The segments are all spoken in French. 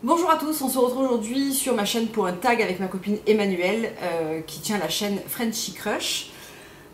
Bonjour à tous, on se retrouve aujourd'hui sur ma chaîne pour un tag avec ma copine Emmanuelle qui tient la chaîne Frenchy Crush.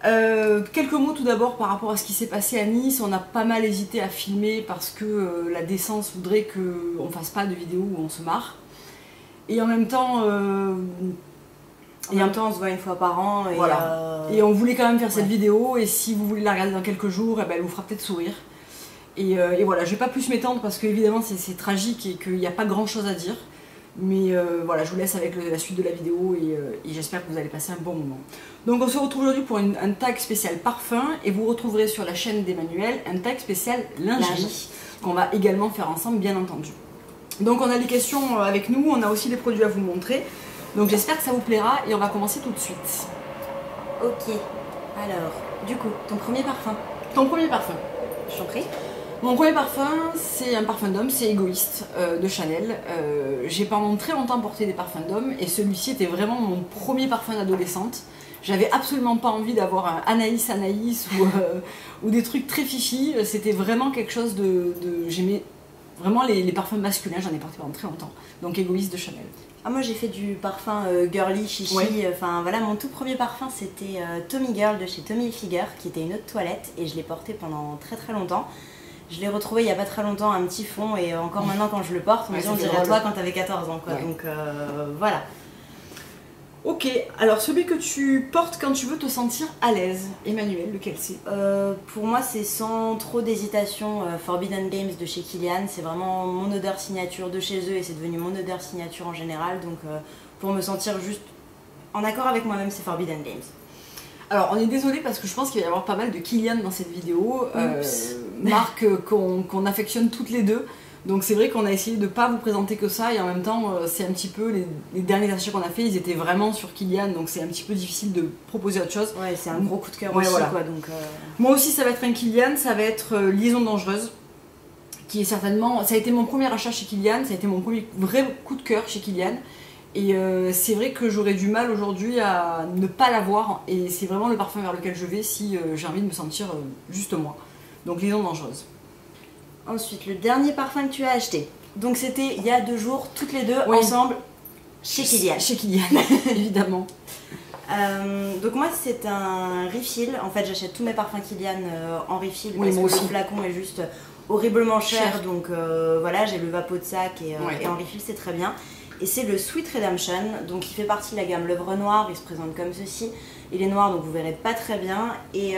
Quelques mots tout d'abord par rapport à ce qui s'est passé à Nice. On a pas mal hésité à filmer parce que la décence voudrait qu'on fasse pas de vidéo où on se marre. Et en même temps, on se voit une fois par an. Et, voilà. Et on voulait quand même faire cette vidéo, et si vous voulez la regarder dans quelques jours, elle vous fera peut-être sourire. Et voilà, je vais pas plus m'étendre parce qu'évidemment c'est tragique et qu'il n'y a pas grand chose à dire. Mais voilà, je vous laisse avec la suite de la vidéo et j'espère que vous allez passer un bon moment. Donc on se retrouve aujourd'hui pour un tag spécial parfum, et vous retrouverez sur la chaîne d'Emmanuelle un tag spécial lingerie qu'on va également faire ensemble, bien entendu. Donc on a des questions avec nous, on a aussi des produits à vous montrer. Donc j'espère que ça vous plaira et on va commencer tout de suite. Ok, alors, du coup, ton premier parfum. Ton premier parfum. Je t'en prie. Mon premier parfum, c'est un parfum d'homme, c'est Égoïste de Chanel. J'ai pendant très longtemps porté des parfums d'homme et celui-ci était vraiment mon premier parfum d'adolescente. J'avais absolument pas envie d'avoir un Anaïs ou des trucs très fifi. C'était vraiment quelque chose j'aimais vraiment les parfums masculins, j'en ai porté pendant très longtemps. Donc Égoïste de Chanel. Ah, moi j'ai fait du parfum girly, chichi. Enfin voilà, mon tout premier parfum c'était Tommy Girl de chez Tommy Hilfiger, qui était une eau de toilette, et je l'ai porté pendant très longtemps. Je l'ai retrouvé il y a pas très longtemps, un petit fond, et encore maintenant quand je le porte, on dirait toi quand t'avais 14 ans quoi. Ouais. Donc voilà. Ok, alors celui que tu portes quand tu veux te sentir à l'aise, Emmanuelle, lequel c'est? Pour moi c'est sans trop d'hésitation Forbidden Games de chez Kilian. C'est vraiment mon odeur signature de chez eux et c'est devenu mon odeur signature en général. Donc pour me sentir juste en accord avec moi-même, c'est Forbidden Games. Alors on est désolé parce que je pense qu'il va y avoir pas mal de Kilian dans cette vidéo, marque qu'on affectionne toutes les deux. Donc c'est vrai qu'on a essayé de ne pas vous présenter que ça, et en même temps c'est un petit peu les derniers achats qu'on a fait, ils étaient vraiment sur Kilian, donc c'est un petit peu difficile de proposer autre chose. Ouais, c'est un gros coup de cœur aussi voilà. Quoi, donc moi aussi ça va être un Kilian, ça va être Liaison dangereuse, qui est certainement, ça a été mon premier achat chez Kilian, ça a été mon premier vrai coup de cœur chez Kilian. Et c'est vrai que j'aurais du mal aujourd'hui à ne pas l'avoir, et c'est vraiment le parfum vers lequel je vais si j'ai envie de me sentir juste moi. Donc Liaison dangereuse. Ensuite, le dernier parfum que tu as acheté. Donc c'était il y a 2 jours, toutes les deux ensemble, chez Kilian. Chez Kilian, évidemment. Donc moi c'est un refill. En fait j'achète tous mes parfums Kilian en refill, parce que le flacon est juste horriblement cher. Donc voilà, j'ai le Vapeau de sac et en refill c'est très bien. Et c'est le Sweet Redemption, donc il fait partie de la gamme l'œuvre noire, il se présente comme ceci. Il est noir donc vous verrez pas très bien. Et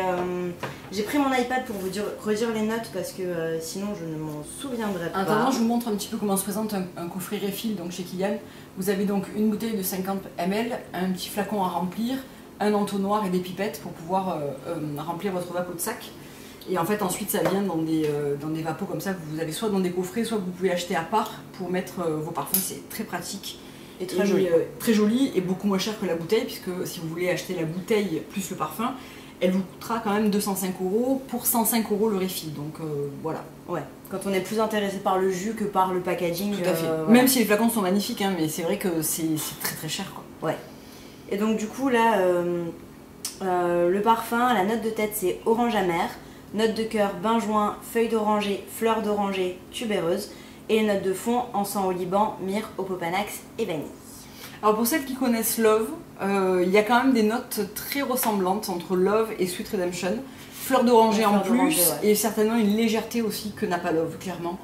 j'ai pris mon iPad pour vous redire les notes parce que sinon je ne m'en souviendrai pas. Attends, je vous montre un petit peu comment se présente un coffret refill donc chez Kilian. Vous avez donc une bouteille de 50 ml, un petit flacon à remplir, un entonnoir et des pipettes pour pouvoir remplir votre Vapeau de sac. Et en fait ensuite ça vient dans des vapos comme ça que vous avez soit dans des coffrets, soit que vous pouvez acheter à part pour mettre vos parfums. C'est très pratique et très joli et beaucoup moins cher que la bouteille, puisque si vous voulez acheter la bouteille plus le parfum, elle vous coûtera quand même 205 € pour 105 € le refill. Donc voilà. Ouais, quand on est plus intéressé par le jus que par le packaging. Tout à fait. Voilà. Même si les flacons sont magnifiques, hein, mais c'est vrai que c'est très cher quoi. Ouais. Et donc du coup là, le parfum, la note de tête c'est orange amer. Note de cœur, benjoin, feuille d'oranger, fleur d'oranger, tubéreuse. Et les notes de fond, encens au Liban, myrrhe, opopanax et vanille. Alors pour celles qui connaissent Love, il y a quand même des notes très ressemblantes entre Love et Sweet Redemption. Fleur d'oranger en plus, et certainement une légèreté aussi que n'a pas Love, clairement.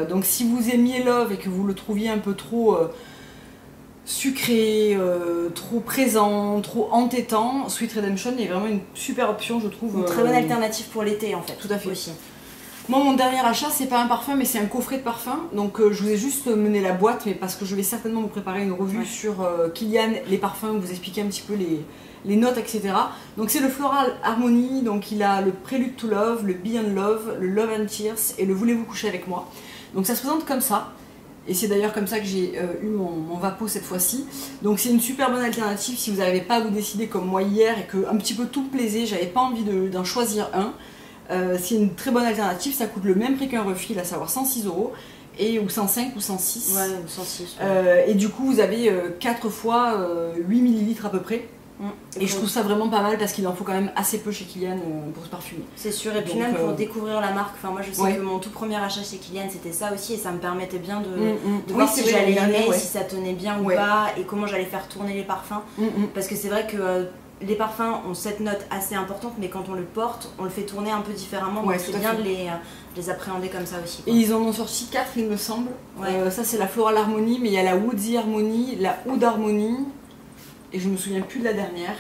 Donc si vous aimiez Love et que vous le trouviez un peu trop sucré, trop présent, trop entêtant, Sweet Redemption est vraiment une super option, je trouve. Une très bonne alternative pour l'été en fait. Tout à fait aussi. Moi mon dernier achat c'est pas un parfum mais c'est un coffret de parfums, donc je vous ai juste mené la boîte, mais parce que je vais certainement vous préparer une revue sur Kilian, les parfums, vous expliquer un petit peu les notes, etc. Donc c'est le Floral Harmony, donc il a le Prelude to Love, le Beyond Love, le Love and Tears et le Voulez-vous coucher avec moi. Donc ça se présente comme ça. Et c'est d'ailleurs comme ça que j'ai eu mon Vapeau cette fois-ci. Donc c'est une super bonne alternative si vous n'arrivez pas à vous décider comme moi hier et que un petit peu tout me plaisait, j'avais pas envie d'en choisir un. C'est une très bonne alternative, ça coûte le même prix qu'un refill, à savoir 106 €, ou 105 ou 106. Ouais, ou 106. Ouais. Et du coup vous avez 4 fois 8 ml à peu près. Et je trouve ça vraiment pas mal parce qu'il en faut quand même assez peu chez Kilian pour se parfumer. C'est sûr, et puis donc, même pour découvrir la marque, enfin moi je sais que mon tout premier achat chez Kilian c'était ça aussi, et ça me permettait bien de voir si j'allais aimer, si ça tenait bien ou pas, et comment j'allais faire tourner les parfums. Parce que c'est vrai que les parfums ont cette note assez importante, mais quand on le porte, on le fait tourner un peu différemment, donc c'est bien de les appréhender comme ça aussi. Et ils en ont sorti 4 il me semble. Ça c'est la Floral Harmony, mais il y a la Woodsy Harmony, la Oud Harmony, et je me souviens plus de la dernière.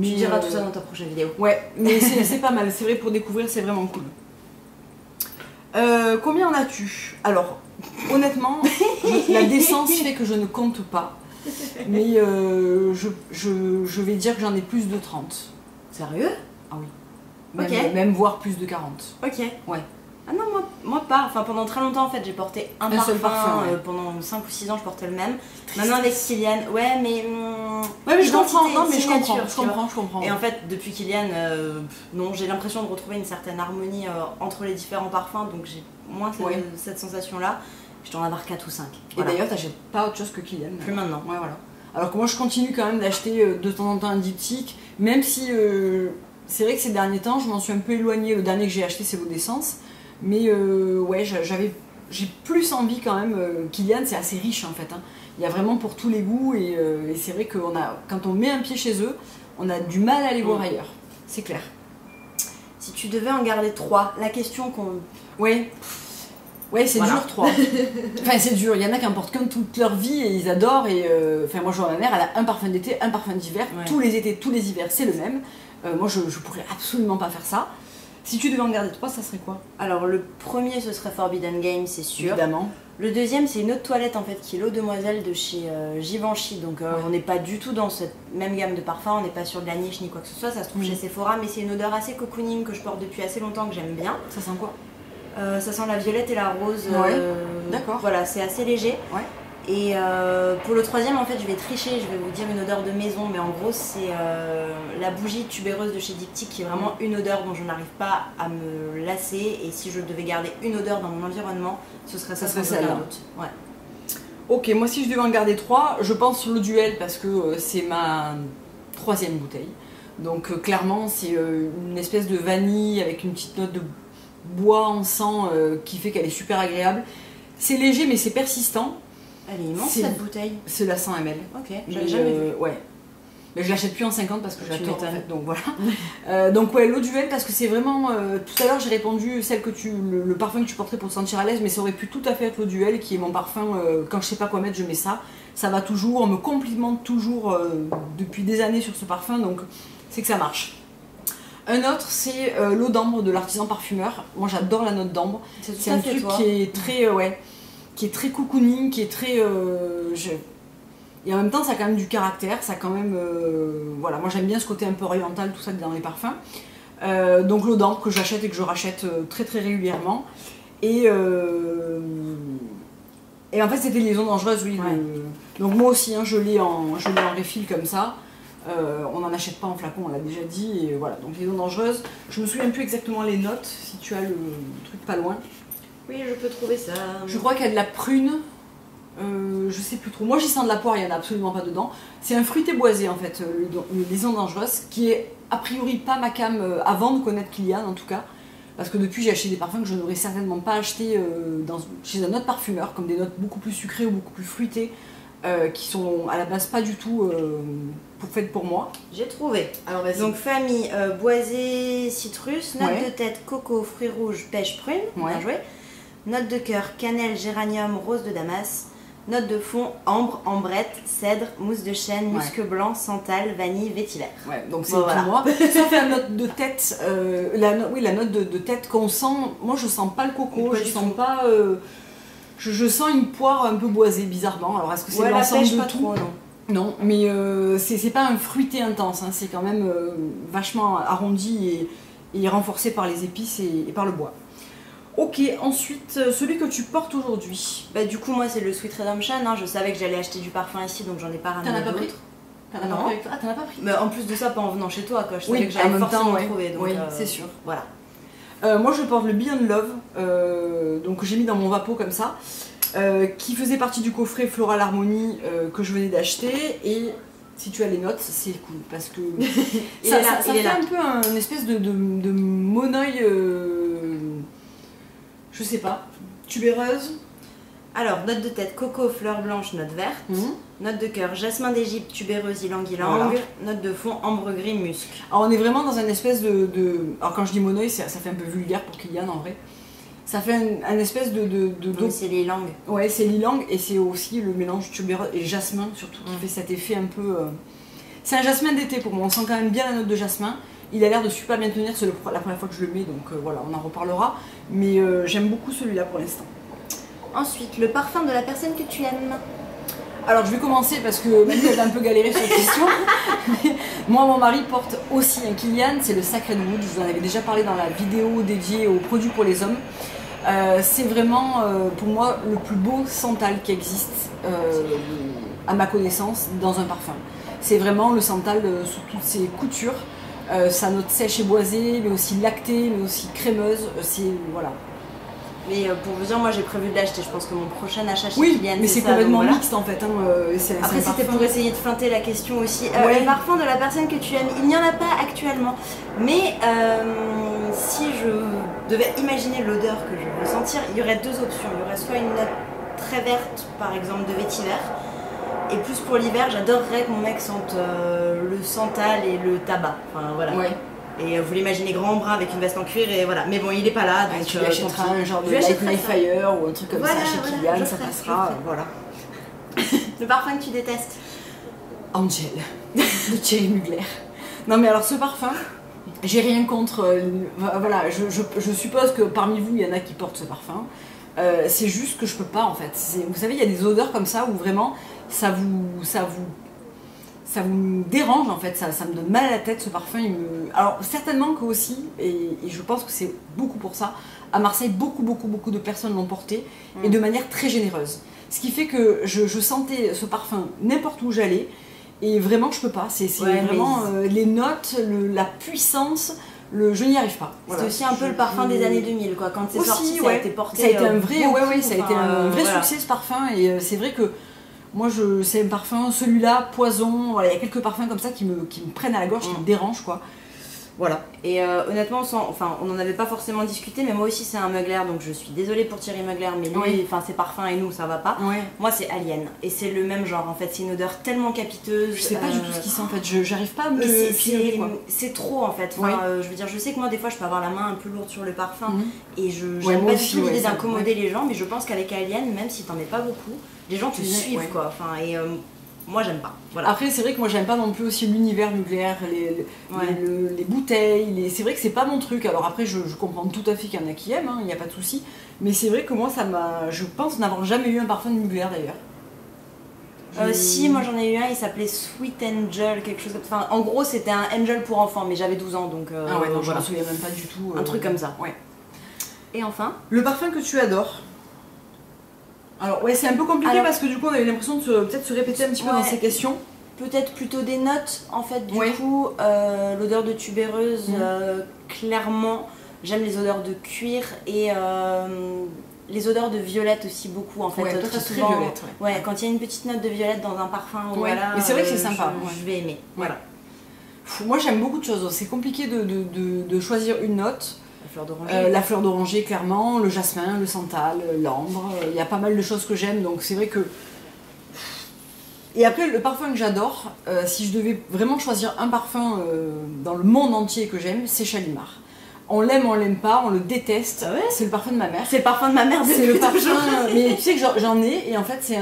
Tu diras tout ça dans ta prochaine vidéo. Ouais, mais c'est pas mal, c'est vrai, pour découvrir, c'est vraiment cool. Combien en as-tu? Alors, honnêtement, la décence fait que je ne compte pas, mais je vais dire que j'en ai plus de 30. Sérieux? Ah oui. Même voire plus de 40. Ok. Ouais. Ah non, moi pas. Enfin, pendant très longtemps, en fait, j'ai porté un parfum. Pendant 5 ou 6 ans, je portais le même. Maintenant, avec Kilian, mais je comprends. Non, mais je comprends. Et en fait, depuis Kilian, non, j'ai l'impression de retrouver une certaine harmonie entre les différents parfums. Donc, j'ai moins cette sensation-là. Je dois en avoir 4 ou 5. Et d'ailleurs, t'achètes pas autre chose que Kilian? Plus maintenant. Ouais, voilà. Alors que moi, je continue quand même d'acheter de temps en temps un diptyque, même si c'est vrai que ces derniers temps, je m'en suis un peu éloignée. Le dernier que j'ai acheté, c'est l'eau d'essence. Mais ouais, j'ai plus envie quand même. Kilian, c'est assez riche en fait. Hein. Il y a vraiment pour tous les goûts, et c'est vrai que quand on met un pied chez eux, on a du mal à les voir ailleurs. C'est clair. Si tu devais en garder 3, la question qu'on... Ouais, c'est dur 3. Enfin, c'est dur. Il y en a qui en portent qu'un toute leur vie et ils adorent. Enfin, moi, je vois ma mère, elle a un parfum d'été, un parfum d'hiver. Tous les étés, tous les hivers, c'est le même. Moi, je pourrais absolument pas faire ça. Si tu devais en garder 3, ça serait quoi? Alors, le premier, ce serait Forbidden Game, c'est sûr. Évidemment. Le deuxième, c'est une eau de toilette en fait, qui est l'eau demoiselle de chez Givenchy. Donc, on n'est pas du tout dans cette même gamme de parfums, on n'est pas sur de la niche ni quoi que ce soit. Ça se trouve chez Sephora, mais c'est une odeur assez cocooning que je porte depuis assez longtemps, que j'aime bien. Ça sent quoi? Ça sent la violette et la rose. D'accord. Voilà, c'est assez léger. Et pour le troisième, en fait, je vais tricher, je vais vous dire une odeur de maison, mais en gros, c'est la bougie tubéreuse de chez Diptyque, qui est vraiment une odeur dont je n'arrive pas à me lasser. Et si je devais garder une odeur dans mon environnement, ce serait ça sans aucun doute. Ok, moi si je devais en garder 3, je pense sur le duel parce que c'est ma 3e bouteille. Donc clairement, c'est une espèce de vanille avec une petite note de bois encens qui fait qu'elle est super agréable. C'est léger mais c'est persistant. Elle est immense cette bouteille. C'est la 100 ml. Ok, j'avais jamais vu. Ouais. Mais je l'achète plus en 50 parce que je l'adore en fait. Donc voilà. Donc ouais, l'eau duel parce que c'est vraiment. Tout à l'heure j'ai répondu celle que le parfum que tu porterais pour te sentir à l'aise, mais ça aurait pu tout à fait être l'eau duel qui est mon parfum. Quand je sais pas quoi mettre, je mets ça. Ça va toujours, on me complimente toujours depuis des années sur ce parfum, donc c'est que ça marche. Un autre, c'est l'eau d'ambre de l'artisan parfumeur. Moi j'adore la note d'ambre. C'est un truc qui est très. Qui est très cocooning, qui est très... Et en même temps, ça a quand même du caractère, ça a quand même... Voilà, moi j'aime bien ce côté un peu oriental, tout ça dans les parfums. Donc l'eau d'ambre que j'achète et que je rachète très très régulièrement. Et en fait, c'était liaison dangereuse, oui. Donc moi aussi, hein, je l'ai en refill comme ça. On n'en achète pas en flacon, on l'a déjà dit. Et voilà, donc liaison dangereuse. Je me souviens plus exactement les notes, si tu as le truc pas loin. Oui, je peux trouver ça. Je crois qu'il y a de la prune, je sais plus trop. Moi j'y sens de la poire, il n'y en a absolument pas dedans. C'est un fruité boisé en fait, le liaison dangereuse, qui est a priori pas ma came avant de connaître Kilian en tout cas. Parce que depuis j'ai acheté des parfums que je n'aurais certainement pas acheté chez un autre parfumeur, comme des notes beaucoup plus sucrées ou beaucoup plus fruitées, qui sont à la base pas du tout faites pour moi. J'ai trouvé. Alors vas-y. Donc famille boisé citrus, note de tête coco, fruits rouges, pêche prune, bien joué. Note de cœur, cannelle, géranium, rose de Damas. Note de fond, ambre, ambrette, cèdre, mousse de chêne, musc blanc, santal, vanille, vétiver. Ouais, donc c'est pour moi. Sauf la note de tête, la note de tête qu'on sent. Moi je sens pas le coco, je sens pas. Je sens une poire un peu boisée bizarrement. Alors est-ce que c'est l'ensemble de tout? Trop, non, mais c'est pas un fruité intense, hein. C'est quand même vachement arrondi et renforcé par les épices et par le bois. Ok, ensuite, celui que tu portes aujourd'hui. Bah du coup, moi c'est le Sweet Redemption, hein. Je savais que j'allais acheter du parfum ici, donc j'en ai pas ramené d'autres. T'en as pas pris? Mais en plus de ça, pas en venant chez toi, quoi. Je savais que j'allais forcément trouver, donc oui, c'est sûr. Voilà. Moi je porte le Beyond Love, donc j'ai mis dans mon vapeau comme ça, qui faisait partie du coffret Floral Harmony que je venais d'acheter, et si tu as les notes, c'est cool parce que ça fait un peu une espèce de monoeil, je sais pas, tubéreuse. Alors, note de tête, coco, fleur blanche, note verte. Note de cœur, jasmin d'Égypte, tubéreuse, ylang-ylang. Voilà. Note de fond, ambre gris, musc. Alors, on est vraiment dans une espèce de... Alors, quand je dis monoeil, ça fait un peu vulgaire pour Kylian en vrai. Ça fait un espèce de c'est l'ylang. Ouais, c'est l'ylang et c'est aussi le mélange tubéreuse et jasmin surtout qui fait cet effet un peu... C'est un jasmin d'été pour moi, on sent quand même bien la note de jasmin. Il a l'air de super bien tenir, c'est la première fois que je le mets, donc voilà, on en reparlera. Mais j'aime beaucoup celui-là pour l'instant. Ensuite, le parfum de la personne que tu aimes. Alors je vais commencer parce que Manu elle a un peu galéré sur la question. Moi, mon mari porte aussi un Kilian, c'est le Sacred Wood. Je vous en avais déjà parlé dans la vidéo dédiée aux produits pour les hommes. C'est vraiment pour moi le plus beau santal qui existe à ma connaissance dans un parfum. C'est vraiment le santal sous toutes ses coutures. Sa note sèche et boisée, mais aussi lactée, mais aussi crémeuse. C'est voilà. Mais pour vous dire, moi j'ai prévu de l'acheter. Je pense que mon prochain achat chez Kylian, mais c'est complètement mixte en fait. Hein. Après, c'était pour essayer de feinter la question aussi. Le parfum de la personne que tu aimes, il n'y en a pas actuellement. Mais si je devais imaginer l'odeur que je veux sentir, il y aurait deux options. Il y aurait soit une note très verte, par exemple de vétiver. Et plus pour l'hiver, j'adorerais que mon mec sente le santal et le tabac. Enfin voilà. Ouais. Et vous l'imaginez grand brun avec une veste en cuir et voilà. Mais bon, il est pas là, donc tu lui achèteras un genre de Light My Fire ou un truc comme ça chez Kylian, ça passera. Voilà. Le parfum que tu détestes? Angel, de Thierry Mugler. Non mais alors ce parfum, j'ai rien contre. Voilà, je suppose que parmi vous, il y en a qui portent ce parfum. C'est juste que je peux pas en fait. Vous savez, il y a des odeurs comme ça où vraiment ça vous dérange en fait, ça me donne mal à la tête ce parfum. Alors certainement que aussi, et je pense que c'est beaucoup pour ça, à Marseille beaucoup de personnes l'ont porté et de manière très généreuse. Ce qui fait que je sentais ce parfum n'importe où j'allais et vraiment je peux pas. C'est vraiment les notes, la puissance. Je n'y arrive pas. Voilà. C'est aussi un peu le parfum des années 2000 quoi. Quand c'est sorti, ça a été porté. Ça a été un vrai, ça a été un vrai succès ce parfum et c'est vrai que moi, c'est un parfum, celui-là, poison, voilà, il y a quelques parfums comme ça qui me prennent à la gorge, qui me dérangent, quoi. Voilà. Et honnêtement, on n'en avait pas forcément discuté, mais moi aussi c'est un Mugler, donc je suis désolée pour Thierry Mugler, mais lui, ses parfums et nous, ça va pas. Ouais. Moi, c'est Alien, et c'est le même genre, en fait, c'est une odeur tellement capiteuse. Je sais pas du tout ce qu'il sent, en fait, j'arrive pas à me figurer, quoi. C'est trop, en fait. Enfin, je veux dire, je sais que moi, des fois, je peux avoir la main un peu lourde sur le parfum, et je n'aime pas du tout l'idée d'incommoder les gens, mais je pense qu'avec Alien, même si t'en mets pas beaucoup, les gens te suivent, quoi. Enfin, et moi j'aime pas. Voilà. Après c'est vrai que moi j'aime pas non plus aussi l'univers nucléaire, les bouteilles, c'est vrai que c'est pas mon truc. Alors après je comprends tout à fait qu'il y en a qui aiment, il n'y a pas de souci. Mais c'est vrai que moi je pense n'avoir jamais eu un parfum de Mugler d'ailleurs. Si, moi j'en ai eu un, il s'appelait Sweet Angel, quelque chose comme ça. Enfin, en gros c'était un Angel pour enfants, mais j'avais 12 ans donc. Ah ouais, donc je me souviens même pas du tout. Un truc comme ça. Ouais. Et enfin, le parfum que tu adores. Alors ouais, c'est un peu compliqué parce que du coup on a eu l'impression de peut-être se répéter un petit peu dans ces questions. Peut-être plutôt des notes en fait du coup, l'odeur de tubéreuse, clairement, j'aime les odeurs de cuir et les odeurs de violette aussi beaucoup en fait. Très souvent, violette, quand il y a une petite note de violette dans un parfum, voilà, mais c'est vrai que c'est sympa. Je vais aimer. Voilà. Moi j'aime beaucoup de choses, c'est compliqué de choisir une note. La fleur d'oranger clairement, le jasmin, le santal, l'ambre, il y a pas mal de choses que j'aime donc c'est vrai que... Et après le parfum que j'adore, si je devais vraiment choisir un parfum dans le monde entier que j'aime, c'est Shalimar. On l'aime, on l'aime pas, on le déteste, c'est le parfum de ma mère. C'est le parfum de ma mère, c'est le parfum, mais tu sais que j'en ai et en fait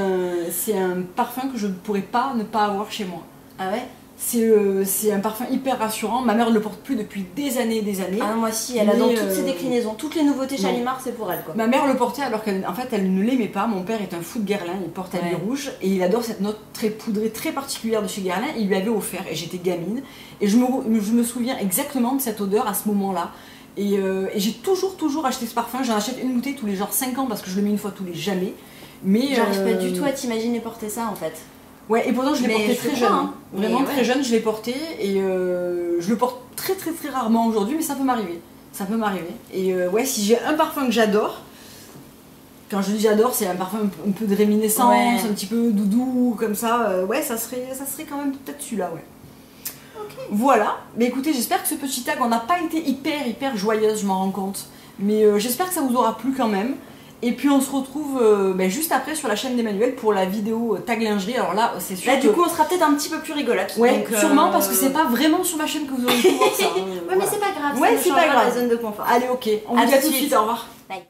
c'est un parfum que je ne pourrais pas ne pas avoir chez moi. Ah ouais? C'est un parfum hyper rassurant. Ma mère ne le porte plus depuis des années. Ah moi si, elle a dans toutes ses déclinaisons. Toutes les nouveautés Shalimar, c'est pour elle quoi. Ma mère le portait alors qu'elle en fait, elle ne l'aimait pas. Mon père est un fou de Guerlain, il porte habit rouge et il adore cette note très poudrée, très particulière de chez Guerlain. Il lui avait offert et j'étais gamine. Et je me souviens exactement de cette odeur à ce moment-là. Et j'ai toujours acheté ce parfum. J'en achète une bouteille tous les genre 5 ans parce que je le mets une fois tous les jamais. Mais j'arrive pas du tout à t'imaginer porter ça en fait. Ouais, et pourtant je l'ai porté très jeune, vraiment très jeune, je l'ai porté et je le porte très rarement aujourd'hui, mais ça peut m'arriver. Et ouais, si j'ai un parfum que j'adore, Quand je dis j'adore, c'est un parfum un peu de réminiscence, un petit peu doudou, comme ça. Ouais, ça serait quand même peut-être celui-là, ouais. Okay. Voilà. Mais écoutez, j'espère que ce petit tag, on n'a pas été hyper joyeuse, je m'en rends compte. Mais j'espère que ça vous aura plu quand même. Et puis on se retrouve juste après sur la chaîne d'Emmanuel pour la vidéo tag lingerie. Alors là, c'est sûr. Là, du coup, on sera peut-être un petit peu plus rigolote. Ouais, donc, sûrement parce que c'est pas vraiment sur ma chaîne que vous aurez pu voir ça. Ouais, mais c'est pas grave. Ouais, c'est pas grave. La zone de confort. Allez, ok. On vous dit à tout de suite. Au revoir. Bye.